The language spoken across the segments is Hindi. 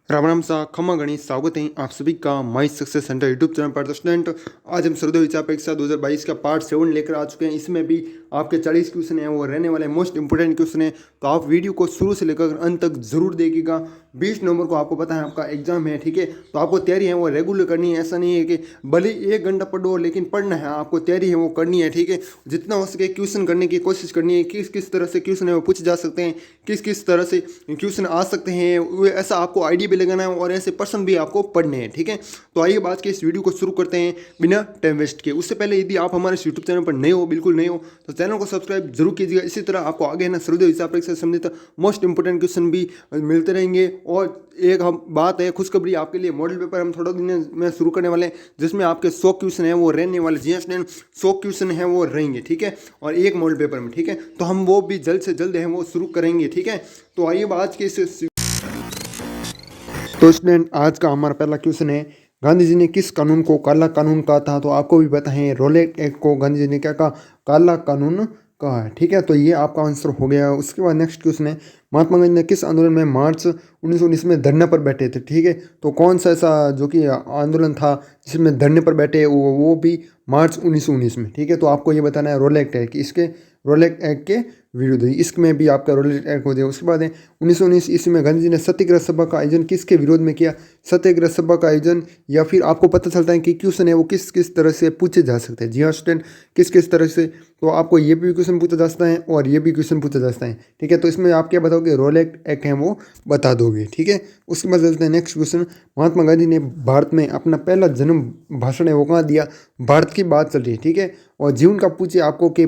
राम राम सा खम्मा गणित स्वागत है आप सभी का my success centre YouTube channel पर। तो स्टूडेंट आज हम सर्वोदय विचार परीक्षा 2022 का पार्ट 7 लेकर आ चुके हैं। इसमें भी आपके 40 क्वेश्चन हैं वो रहने वाले मोस्ट इंपोर्टेंट क्वेश्चन है। तो आप वीडियो को शुरू से लेकर अंत तक जरूर देखिएगा। 20 नवंबर को आपको पता है आपका एग्जाम है, ठीक है। तो आपको तैयारी है वो रेगुलर करनी है। ऐसा नहीं है कि भले 1 घंटा पढ़ो लेकिन पढ़ना है, आपको तैयारी है वो करनी है, ठीक है। जितना हो सके क्वेश्चन करने की कोशिश करनी है। किस किस तरह से क्वेश्चन है वो पूछे जा सकते हैं, किस किस तरह से क्वेश्चन आ सकते हैं, वो ऐसा आपको आइडिया भी लगाना है और ऐसे पर्सन भी आपको पढ़ने हैं, ठीक है। तो आइए बात के इस वीडियो को शुरू करते हैं बिना टाइम वेस्ट किए। उससे पहले यदि आप हमारे यूट्यूब चैनल पर नए हो, बिल्कुल नए हो, तो चैनल को सब्सक्राइब जरूर कीजिएगा। इसी तरह आपको आगे है ना सर्वोदय विचार परीक्षा से संबंधित मोस्ट इंपोर्टेंट क्वेश्चन भी मिलते रहेंगे। और एक हम बात है खुशखबरी आपके लिए, मॉडल पेपर हम थोड़ा दिन में शुरू करने वाले हैं जिसमें आपके 100 क्वेश्चन है वो रहने वाले। जी स्टूडेंट 100 क्वेश्चन है वो रहेंगे, ठीक है, और एक मॉडल पेपर में, ठीक है। तो हम वो भी जल्द से जल्द है वो शुरू करेंगे, ठीक है। तो आइए आज के इस तो स्टूडेंट आज का हमारा पहला क्वेश्चन है, गांधी जी ने किस कानून को काला कानून कहा था? तो आपको भी पता है रोलेट एक्ट को गांधी जी ने क्या कहा? काला कानून कहा है, ठीक है। तो ये आपका आंसर हो गया। उसके बाद नेक्स्ट क्वेश्चन है, महात्मा गांधी ने किस आंदोलन में मार्च 1919 में धरने पर बैठे थे? ठीक है, तो कौन सा ऐसा जो कि आंदोलन था जिसमें धरने पर बैठे, वो भी मार्च 1919 में, ठीक है। तो आपको ये बताना है रोलेट एक्ट, इसके रोलेट एक्ट के विरुद्ध, इसमें भी आपका रोलेट एक्ट हो जाएगा। उसके बाद है 1919 ईस्वी में गांधी जी ने सत्याग्रह सभा का आयोजन किसके विरोध में किया? सत्याग्रह सभा का आयोजन, या फिर आपको पता चलता है कि क्वेश्चन है वो किस किस तरह से पूछे जा सकते हैं। जी हाँ स्टूडेंट, किस किस तरह से, तो आपको ये भी क्वेश्चन पूछा जा सकता है और ये भी क्वेश्चन पूछा जा सकता है, ठीक है। तो इसमें आप क्या बताओगे? रोलेट एक्ट है वो बता दोगे, ठीक है। उसके बाद चलते हैं नेक्स्ट क्वेश्चन, महात्मा गांधी ने भारत में अपना पहला जन्म भाषण है वो कहाँ दिया? भारत की बात चल रही है, ठीक है। और जीवन का पूछे आपको कि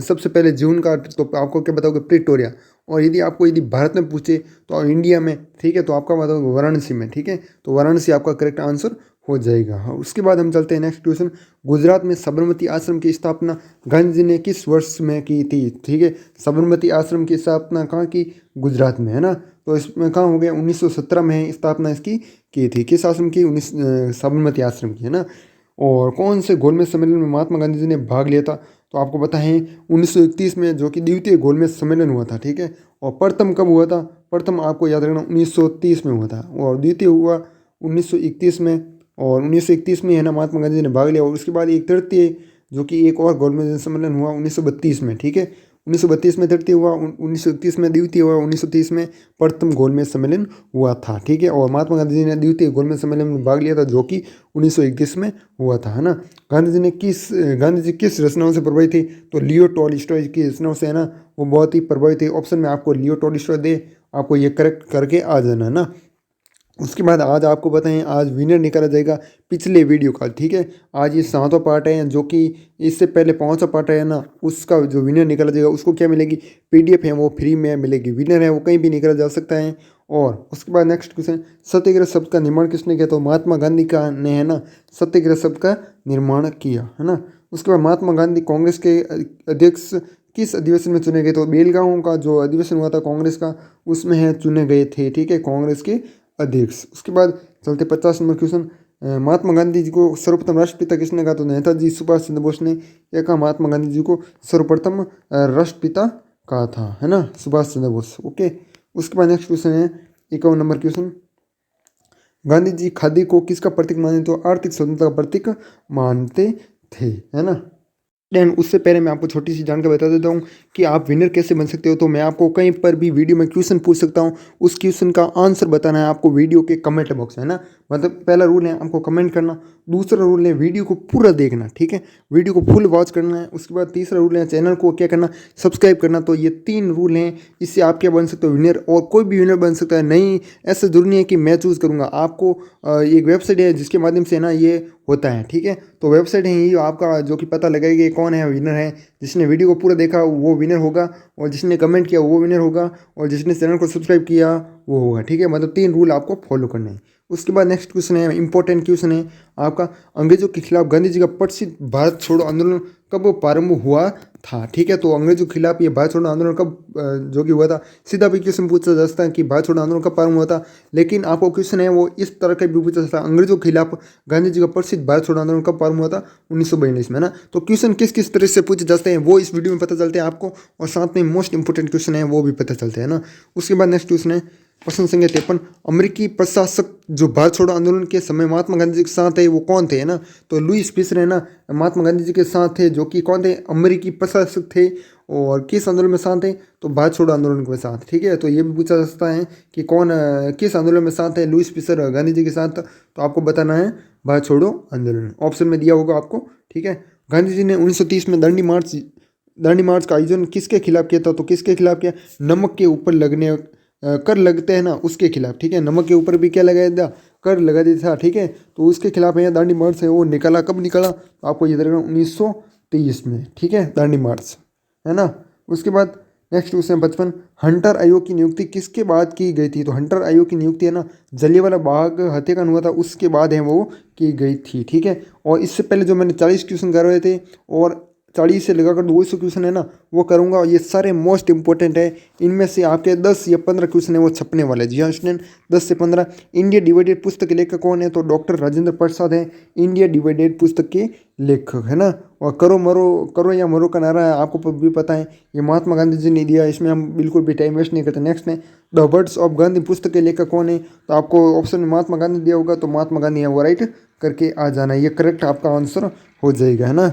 सबसे पहले जीवन का, तो आपको क्या बताओगे? प्रिटोरिया। और यदि आपको यदि भारत में पूछे तो इंडिया में, ठीक है, तो आपका बताओगे वाराणसी में, ठीक है। तो वाराणसी आपका करेक्ट आंसर हो जाएगा। हाँ, उसके बाद हम चलते हैं नेक्स्ट क्वेश्चन, गुजरात में साबरमती आश्रम की स्थापना गांधी जी ने किस वर्ष में की थी? ठीक है, साबरमती आश्रम की स्थापना कहाँ की? गुजरात में, है ना। तो इसमें कहाँ हो गया? 1917 में स्थापना इसकी की थी। किस आश्रम की? साबरमती आश्रम की, है ना। और कौन से गोलमेज सम्मेलन में महात्मा गांधी जी ने भाग लिया था? तो आपको पता है 1931 में, जो कि द्वितीय गोलमेज सम्मेलन हुआ था, ठीक है। और प्रथम कब हुआ था? प्रथम आपको याद रखना 1930 में हुआ था, और द्वितीय हुआ 1931 में। और 1931 में है ना महात्मा गांधी जी ने भाग लिया। और उसके बाद एक तृतीय, जो कि एक और गोलमेज सम्मेलन हुआ 1932 में, ठीक है। 1932 में तृतीय हुआ, 1931 में द्वितीय हुआ, 1930 में प्रथम गोलमेज सम्मेलन हुआ था, ठीक है। और महात्मा गांधी जी ने द्वितीय गोलमेज सम्मेलन में भाग लिया था जो कि 1931 में हुआ था, है ना। गांधी जी किस रचनाओं से प्रभावित थे? तो लियो टॉलस्टॉय की रचनाओं से, है ना, वो बहुत ही प्रभावित थे। ऑप्शन में आपको लियो टॉलस्टॉय दे, आपको ये करेक्ट करके आ जाना ना। उसके बाद आज आपको बताएं, आज विनर निकाला जाएगा पिछले वीडियो का, ठीक है। आज ये 7वां पार्ट है, जो कि इससे पहले 5वां पार्ट है ना, उसका जो विनर निकाला जाएगा उसको क्या मिलेगी? पीडीएफ है वो फ्री में मिलेगी। विनर है वो कहीं भी निकाला जा सकता है। और उसके बाद नेक्स्ट क्वेश्चन, सत्याग्रह शब्द का निर्माण किसने किया? तो महात्मा गांधी का ने, है ना, सत्याग्रह शब्द का निर्माण किया, है ना। उसके बाद महात्मा गांधी कांग्रेस के अध्यक्ष किस अधिवेशन में चुने गए? तो बेलगांव का जो अधिवेशन हुआ था कांग्रेस का, उसमें है चुने गए थे, ठीक है, कांग्रेस के अध्यक्ष। उसके बाद चलते 50 नंबर क्वेश्चन, महात्मा गांधी जी को सर्वप्रथम राष्ट्रपिता किसने कहा? तो नेताजी सुभाष चंद्र बोस ने यह कहा महात्मा गांधी जी को सर्वप्रथम राष्ट्रपिता कहा था, है ना, सुभाष चंद्र बोस। ओके। उसके बाद नेक्स्ट क्वेश्चन है 51 नंबर क्वेश्चन, गांधी जी खादी को किसका प्रतीक मानते? तो आर्थिक स्वतंत्रता का प्रतीक मानते थे, है ना। देन उससे पहले मैं आपको छोटी सी जानकारी बता देता हूँ कि आप विनर कैसे बन सकते हो। तो मैं आपको कहीं पर भी वीडियो में क्वेश्चन पूछ सकता हूँ, उस क्वेश्चन का आंसर बताना है आपको वीडियो के कमेंट बॉक्स, है ना। मतलब पहला रूल है आपको कमेंट करना, दूसरा रूल है वीडियो को पूरा देखना, ठीक है, वीडियो को फुल वॉच करना है। उसके बाद तीसरा रूल है चैनल को क्या करना? सब्सक्राइब करना। तो ये 3 रूल हैं, इससे आप क्या बन सकते हो? विनर। और कोई भी विनर बन सकता है, नहीं ऐसा जरूरी नहीं है कि मैं चूज़ करूँगा। आपको एक वेबसाइट है जिसके माध्यम से ना ये होता है, ठीक है। तो वेबसाइट है ये आपका, जो कि पता लगेगा कि कौन है विनर है। जिसने वीडियो को पूरा देखा वो विनर होगा, और जिसने कमेंट किया वो विनर होगा, और जिसने चैनल को सब्सक्राइब किया वो होगा, ठीक है। मतलब 3 रूल आपको फॉलो करने हैं। उसके बाद नेक्स्ट क्वेश्चन है, इंपॉर्टेंट क्वेश्चन है आपका, अंग्रेजों के खिलाफ गांधी जी का प्रसिद्ध भारत छोड़ो आंदोलन कब प्रारंभ हुआ था? ठीक है, तो अंग्रेजों के खिलाफ ये भारत छोड़ो आंदोलन कब जो कि हुआ था? सीधा भी क्वेश्चन पूछा जा सकता है कि भारत छोड़ो आंदोलन कब प्रारंभ हुआ था। लेकिन आपको क्वेश्चन है वो इस तरह का भी पूछा जा सकता है, अंग्रेजों के खिलाफ गांधी जी का प्रसिद्ध भारत छोड़ो आंदोलन कब प्रारंभ हुआ था? 1942 में, ना। तो क्वेश्चन किस किस तरह से पूछे जाते हैं वो इस वीडियो में पता चलते हैं आपको, और साथ में मोस्ट इंपोर्टेंट क्वेश्चन है वो भी पता चलते हैं ना। उसके बाद नेक्स्ट क्वेश्चन है, प्रश्न संख्या 53, अमेरिकी प्रशासक जो भारत छोड़ो आंदोलन के समय महात्मा गांधी जी के साथ थे वो कौन थे, है ना। तो लुईस फिशर है ना, महात्मा गांधी जी के साथ थे, जो कि कौन थे, अमेरिकी प्रशासक थे। और किस आंदोलन में साथ थे, तो भारत छोड़ो आंदोलन के साथ। ठीक है, तो ये भी पूछा जा सकता है कि कौन किस आंदोलन में साथ है लुईस फिशर गांधी जी के साथ, तो आपको बताना है भारत छोड़ो आंदोलन, ऑप्शन में दिया होगा आपको। ठीक है, गांधी जी ने 1930 में दांडी मार्च का आयोजन किसके खिलाफ किया था, तो किसके खिलाफ किया, नमक के ऊपर लगने कर लगते हैं ना उसके खिलाफ। ठीक है, नमक के ऊपर भी क्या लगाया था, कर लगा दिया था। ठीक है, तो उसके खिलाफ यहाँ दांडी मार्च है वो निकला, कब निकला, तो आपको याद रखना 1923 में। ठीक है, दांडी मार्च, है ना। उसके बाद नेक्स्ट क्वेश्चन 55, हंटर आयोग की नियुक्ति किसके बाद की गई थी, तो हंटर आयोग की नियुक्ति है ना जलियांवाला बाग हत्याकांड हुआ था उसके बाद है वो की गई थी। ठीक है, और इससे पहले जो मैंने 40 क्वेश्चन करवाए थे और 40 से लगाकर 200 क्वेश्चन है ना वो करूँगा, और ये सारे मोस्ट इंपॉर्टेंट है। इनमें से आपके 10 या 15 क्वेश्चन है वो छपने वाले हैं। जी हाँ स्टूडेंट, 10 से 15। इंडिया डिवाइडेड पुस्तक के लेखक कौन है, तो डॉक्टर राजेंद्र प्रसाद हैं इंडिया डिवाइडेड पुस्तक के लेखक, है ना। और करो या मरो का नारा है आपको भी पता है, ये महात्मा गांधी जी ने दिया, इसमें हम बिल्कुल भी टाइम वेस्ट नहीं करते। नेक्स्ट है द वर्ड्स ऑफ गांधी पुस्तक के लेखक कौन है, तो आपको ऑप्शन में महात्मा गांधी दिया होगा, तो महात्मा गांधी है वो राइट करके आ जाना, ये करेक्ट आपका आंसर हो जाएगा, है ना।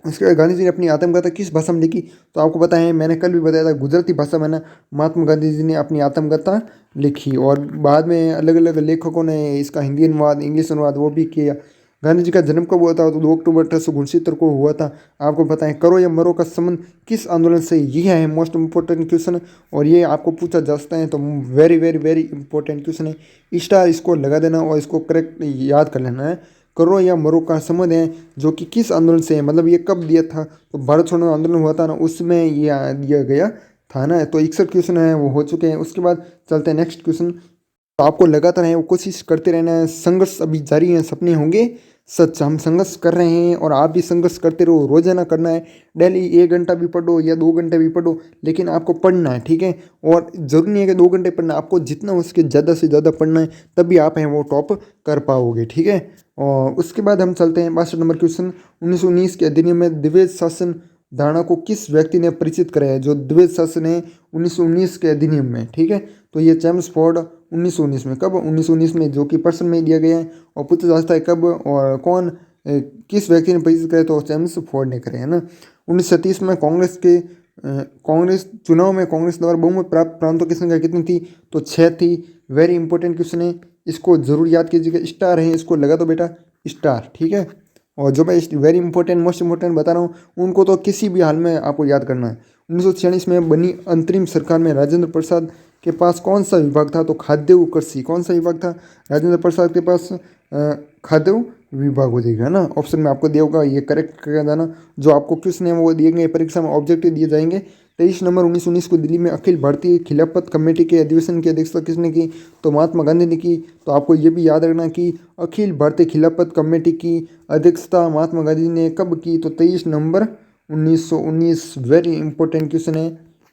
उसके बाद गांधी जी ने अपनी आत्मकथा किस भाषा में लिखी, तो आपको पता है मैंने कल भी बताया था गुजराती भाषा में ना महात्मा गांधी जी ने अपनी आत्मकथा लिखी, और बाद में अलग अलग लेखकों ने इसका हिंदी अनुवाद इंग्लिश अनुवाद वो भी किया। गांधी जी का जन्म कब हुआ था, तो 2 अक्टूबर 1869 को हुआ था। आपको पता है करो या मरो का संबंध किस आंदोलन से, ये है मोस्ट इंपॉर्टेंट क्वेश्चन, और ये आपको पूछा जा सकता है, तो very very very important question है। स्टार इसको लगा देना और इसको करेक्ट याद कर लेना है। करो या मरो का संबंध है जो कि किस आंदोलन से है, मतलब ये कब दिया था, तो भारत छोड़ो आंदोलन हुआ था ना उसमें ये दिया गया था ना। तो 61 क्वेश्चन है वो हो चुके हैं। उसके बाद चलते हैं नेक्स्ट क्वेश्चन। तो आपको लगातार है वो कोशिश करते रहना है, संघर्ष अभी जारी है, सपने होंगे सच। हम संघर्ष कर रहे हैं और आप भी संघर्ष करते रहो, रोजाना करना है। डेली 1 घंटा भी पढ़ो या 2 घंटे भी पढ़ो, लेकिन आपको पढ़ना है। ठीक है, और ज़रूरी नहीं है कि 2 घंटे पढ़ना, आपको जितना हो सके ज़्यादा से ज़्यादा पढ़ना है, तभी आप हैं वो टॉप कर पाओगे। ठीक है, और उसके बाद हम चलते हैं 62 नंबर क्वेश्चन। 1919 के अधिनियम में द्विवेद शासन धारणा को किस व्यक्ति ने परिचित कराया है, जो द्विवेद शासन है 1919 के अधिनियम में। ठीक है, तो ये जेम्स फोर्ड 1919 में, कब 1919 में, जो कि पर्सन में दिया गया है, और पूछा जाता है कब और कौन किस व्यक्ति ने परिचित कराया, तो जेम्स फोर्ड ने करे, है ना। 1937 में कांग्रेस चुनाव में कांग्रेस द्वारा बहुमत प्राप्त प्रांतों की संख्या कितनी थी, तो 6 थी। वेरी इंपॉर्टेंट क्वेश्चन है, इसको जरूर याद कीजिएगा। स्टार है, इसको लगा दो बेटा स्टार। ठीक है, और जो मैं वेरी इंपॉर्टेंट मोस्ट इंपॉर्टेंट बता रहा हूँ उनको तो किसी भी हाल में आपको याद करना है। 1946 में बनी अंतरिम सरकार में राजेंद्र प्रसाद के पास कौन सा विभाग था, तो खाद्य व कृषि। कौन सा विभाग था राजेंद्र प्रसाद के पास, खाद्य विभाग हो जाएगा, है ना। ऑप्शन में आपको दिया होगा, ये करेक्ट कर देना। जो आपको क्वेश्चन है वो दिए गए परीक्षा में, ऑब्जेक्टिव दिए जाएंगे। 23 नवंबर 1919 को दिल्ली में अखिल भारतीय खिलाफत कमेटी के अधिवेशन की अध्यक्षता किसने की, तो महात्मा गांधी ने की। तो आपको ये भी याद रखना कि अखिल भारतीय खिलाफत कमेटी की अध्यक्षता महात्मा गांधी ने कब की, तो 23 नवंबर 1919। वेरी इंपॉर्टेंट क्वेश्चन है,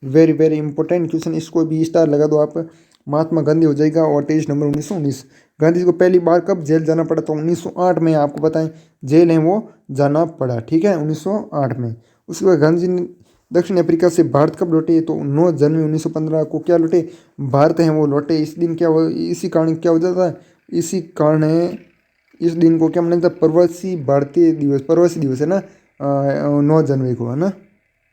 वेरी वेरी इंपॉर्टेंट क्वेश्चन, इसको भी स्टार लगा दो आप, महात्मा गांधी हो जाएगा। और 23 नवंबर 1919। गांधी जी को पहली बार कब जेल जाना पड़ा, तो 1908 में, आपको बताएं जेल है वो जाना पड़ा। ठीक है, 1908 में। उसके बाद गांधी जी दक्षिण अफ्रीका से भारत कब लौटे, तो 9 जनवरी 1915 को क्या लौटे, भारत हैं वो लौटे। इस दिन क्या हो, इसी कारण क्या हो जाता है, इसी कारण है इस दिन को क्या मनाया जाता है, प्रवासी दिवस है ना, 9 जनवरी को, है ना।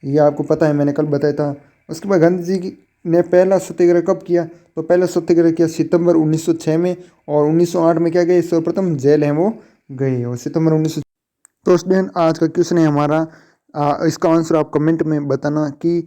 ये आपको पता है, मैंने कल बताया था। उसके बाद गांधी जी ने पहला सत्याग्रह कब किया, तो पहला सत्याग्रह किया सितंबर 1906 में, और 1908 में क्या गए, सर्वप्रथम जेल है वो गए, और सितंबर 1900। तो स्टूडेंट आज का क्वेश्चन है हमारा, इसका आंसर आप कमेंट में बताना कि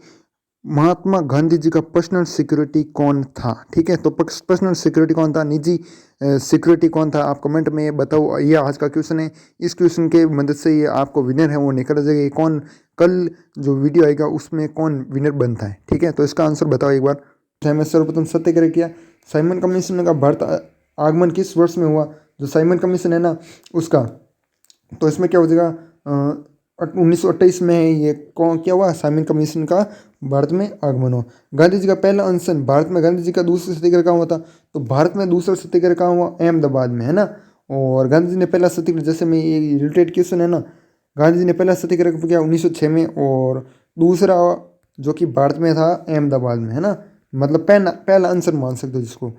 महात्मा गांधी जी का पर्सनल सिक्योरिटी कौन था। ठीक है, तो पर्सनल सिक्योरिटी कौन था, निजी सिक्योरिटी कौन था, आप कमेंट में बताओ। ये आज का क्वेश्चन है, इस क्वेश्चन के मदद से ये आपको विनर है वो निकल जाएगा, कौन कल जो वीडियो आएगा उसमें कौन विनर बनता है। ठीक है, तो इसका आंसर बताओ एक बार। मैं सर्वप्रथम सत्याग्रह किया, साइमन कमीशन का भारत आगमन किस वर्ष में हुआ, जो साइमन कमीशन है ना उसका, तो इसमें क्या हो जाएगा 1928 में ये कौन क्या हुआ, साइमन कमीशन का भारत में आगमन हो। गांधी जी का पहला अनशन भारत में, गांधी जी का दूसरा सत्याग्रह कहाँ हुआ था, तो भारत में दूसरा सत्याग्रह कहाँ हुआ, अहमदाबाद में, है ना। और गांधी जी ने पहला सत्याग्रह, जैसे में ये रिलेटेड क्वेश्चन है ना, गांधी जी ने पहला सत्याग्रह किया 1906 में, और दूसरा जो कि भारत में था अहमदाबाद में, है ना। मतलब पहला आंसर मान सकते हो जिसको।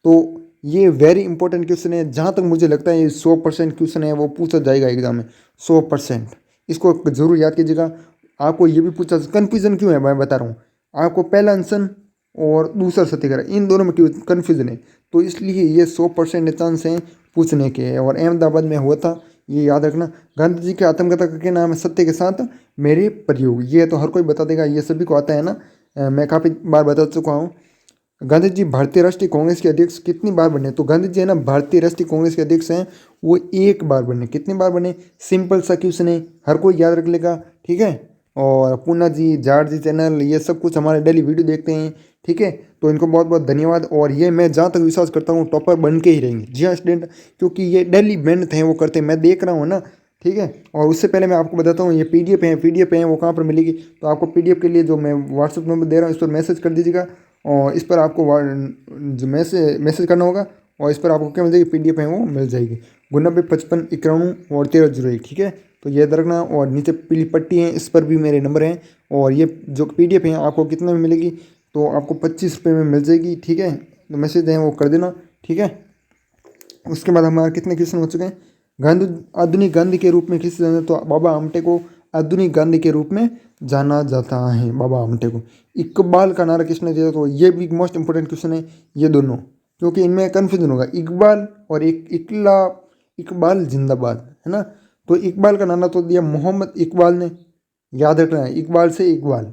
तो ये वेरी इंपॉर्टेंट क्वेश्चन है, जहाँ तक मुझे लगता है ये 100% क्वेश्चन है वो पूछा जाएगा एग्जाम में, 100%। इसको जरूर याद कीजिएगा। आपको ये भी पूछा, कन्फ्यूजन क्यों है मैं बता रहा हूँ आपको, पहला आंसर और दूसरा सत्याग्रह इन दोनों में क्यों कन्फ्यूजन है, तो इसलिए ये 100% चांस हैं पूछने के। और अहमदाबाद में हुआ था, ये याद रखना। गांधी जी के आत्मकथा का क्या नाम है, सत्य के साथ मेरे प्रयोग। ये तो हर कोई बता देगा, ये सभी को आता है ना, मैं काफ़ी बार बता चुका हूँ। गांधी जी भारतीय राष्ट्रीय कांग्रेस के अध्यक्ष कितनी बार बने, तो गांधी जी है ना भारतीय राष्ट्रीय कांग्रेस के अध्यक्ष हैं, वो एक बार बने। कितनी बार बने, सिंपल सा क्वेश्चन है, हर कोई याद रख लेगा, ठीक है। और पूना जी, जाट जी चैनल, ये सब कुछ हमारे डेली वीडियो देखते हैं, ठीक है। तो इनको बहुत बहुत धन्यवाद। और ये मैं जहाँ तक विश्वास करता हूँ टॉपर बन के ही रहेंगे, जी हाँ स्टूडेंट, क्योंकि ये डेली मेहनत है वो करते हैं, मैं देख रहा हूँ ना, ठीक है। और उससे पहले मैं आपको बताता हूँ, ये पीडीएफ है वो कहाँ पर मिलेगी, तो आपको पीडीएफ के लिए जो मैं व्हाट्सअप नंबर दे रहा हूँ इस पर मैसेज कर दीजिएगा, और इस पर आपको जो मैसेज करना होगा, और इस पर आपको क्या मिल जाएगी, पीडीएफ है वो मिल जाएगी। 9955911301, ठीक है। तो ये याद रखना। और नीचे पीली पट्टी है, इस पर भी मेरे नंबर हैं। और ये जो पीडीएफ है आपको कितना में मिलेगी, तो आपको 25 रुपये में मिल जाएगी, ठीक है। तो मैसेज है वो कर देना, ठीक है। उसके बाद हमारे कितने क्वेश्चन हो चुके हैं। गांधी आधुनिक गांधी के रूप में किस, तो बाबा आमटे को आधुनिक गांधी के रूप में जाना जाता है, बाबा आमटे को। इकबाल का नारा किसने दिया, तो ये भी मोस्ट इंपोर्टेंट क्वेश्चन है ये दोनों, क्योंकि इनमें कन्फ्यूजन होगा। इकबाल और इकबाल जिंदाबाद, है ना। तो इकबाल का नारा तो दिया मोहम्मद इकबाल ने, याद रखना है, इकबाल से इकबाल।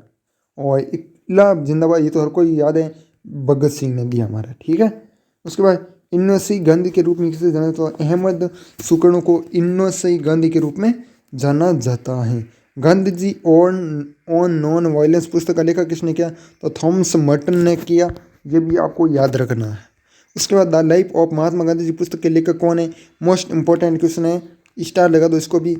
और इकला जिंदाबाद ये तो हर कोई याद है, भगत सिंह ने दिया हमारा, ठीक है। उसके बाद इन्नोसी गांधी के रूप में किसे जाना, तो अहमद सुकर्णो को इन्नोसी गांधी के रूप में जाना जाता है। Gandhi ji on non violence पुस्तक का लेखक किसने किया, तो थॉमस मर्टन ने किया, ये भी आपको याद रखना है। उसके बाद the life of Mahatma Gandhi ji पुस्तक के लेखक कौन है, मोस्ट इंपॉर्टेंट क्वेश्चन है, स्टार लगा दो इसको भी।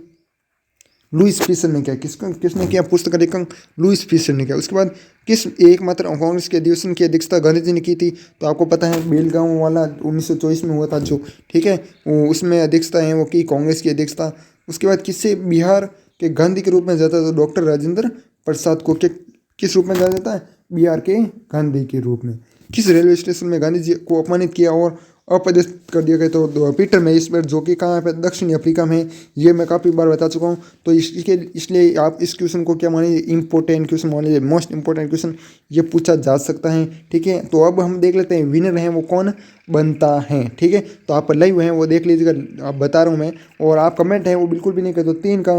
लुइस फीसर ने किया, किसने किया, पुस्तक का लेखक लुइस फीसर ने किया। उसके बाद किस एकमात्र कांग्रेस के अधिवेशन की अध्यक्षता गांधी जी ने की थी, तो आपको पता है बेलगांव वाला 1924 में हुआ था जो, ठीक है, उसमें अध्यक्षता है वो की कांग्रेस की अध्यक्षता। उसके बाद किससे बिहार के गांधी के रूप में जाता है, तो डॉक्टर राजेंद्र प्रसाद को किस रूप में जाना जाता है, बिहार के गांधी के रूप में। किस रेलवे स्टेशन में गांधी जी को अपमानित किया और अपदस्थ कर दिया गया, तो पीटर मेरिट्सबर्ग, जो कि कहाँ पे, दक्षिण अफ्रीका में। ये मैं काफ़ी बार बता चुका हूँ, तो इसलिए आप इस क्वेश्चन को क्या मानिए, इंपॉर्टेंट क्वेश्चन मान लीजिए, मोस्ट इंपॉर्टेंट क्वेश्चन ये पूछा जा सकता है, ठीक है। तो अब हम देख लेते हैं विनर हैं वो कौन बनता है, ठीक है। तो आप लाइव हैं वो देख लीजिएगा, आप बता रहा हूँ मैं। और आप कमेंट है वो बिल्कुल भी नहीं करते,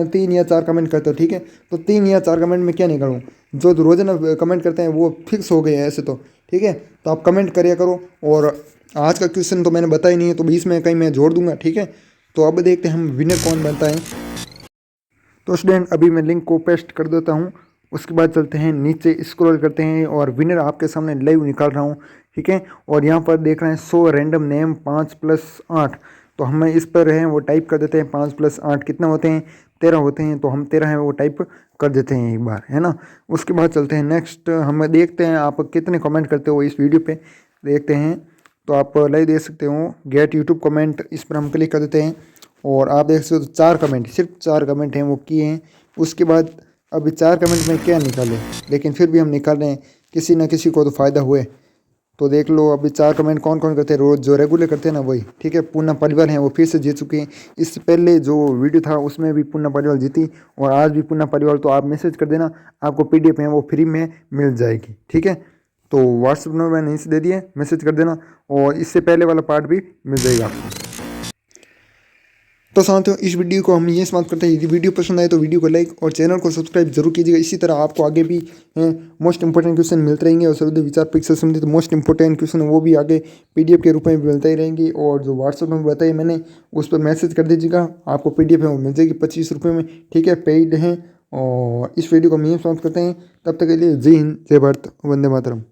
3 या 4 कमेंट करते हो, ठीक है। तो 3 या 4 कमेंट में क्या नहीं करूँ, जो रोजाना कमेंट करते हैं वो फिक्स हो गए हैं ऐसे तो, ठीक है। तो आप कमेंट करिए करो। और आज का क्वेश्चन तो मैंने बताया नहीं है, तो बीच में कहीं मैं जोड़ दूंगा, ठीक है। तो अब देखते हैं हम विनर कौन बनता है। तो स्टूडेंट अभी मैं लिंक को पेस्ट कर देता हूँ, उसके बाद चलते हैं नीचे स्क्रॉल करते हैं और विनर आपके सामने लाइव निकाल रहा हूँ, ठीक है। और यहाँ पर देख रहे हैं 100 रैंडम नेम 5+8, तो हम इस पर हैं वो टाइप कर देते हैं। 5+8 कितना होते हैं, 13 होते हैं, तो हम 13 हैं वो टाइप कर देते हैं एक बार, है ना। उसके बाद चलते हैं नेक्स्ट, हम देखते हैं आप कितने कमेंट करते हो इस वीडियो पे, देखते हैं। तो आप लाइव देख सकते हो, गेट यूट्यूब कमेंट, इस पर हम क्लिक कर देते हैं और आप देख सकते हो 4 कमेंट, सिर्फ 4 कमेंट हैं वो किए हैं। उसके बाद अभी 4 कमेंट में क्या निकाले, लेकिन फिर भी हम निकाल रहे हैं, किसी ना किसी को तो फ़ायदा हुए। तो देख लो अभी 4 कमेंट कौन कौन करते हैं, रोज़ जो रेगुलर करते हैं ना वही, ठीक है। पूना परिवार हैं वो फिर से जीत चुके हैं, इससे पहले जो वीडियो था उसमें भी पूना परिवार जीती, और आज भी पूना परिवार। तो आप मैसेज कर देना, आपको पीडीएफ है वो फ्री में मिल जाएगी, ठीक है। तो व्हाट्सअप नंबर मैंने इसे दे दिए, मैसेज कर देना, और इससे पहले वाला पार्ट भी मिल जाएगा आपको। तो साथियों इस वीडियो को हम ये समाप्त करते हैं। यदि वीडियो पसंद आए तो वीडियो को लाइक और चैनल को सब्सक्राइब जरूर कीजिएगा। इसी तरह आपको आगे भी मोस्ट इंपोर्टेंट क्वेश्चन मिलते रहेंगे, और सर्वोदय विचार परीक्षा से संबंधित मोस्ट इंपोर्टेंट क्वेश्चन वो भी आगे पीडीएफ के रूप में भी मिलते ही रहेंगे। और जो व्हाट्सअप में बताइए मैंने, उस पर मैसेज कर दीजिएगा, आपको पीडीएफ है वो मिल जाएगी 25 रुपये में, ठीक है, पेड है। और इस वीडियो को हम यही समाप्त करते हैं, तब तक के लिए जय हिंद, जय भारत, वंदे मातरम।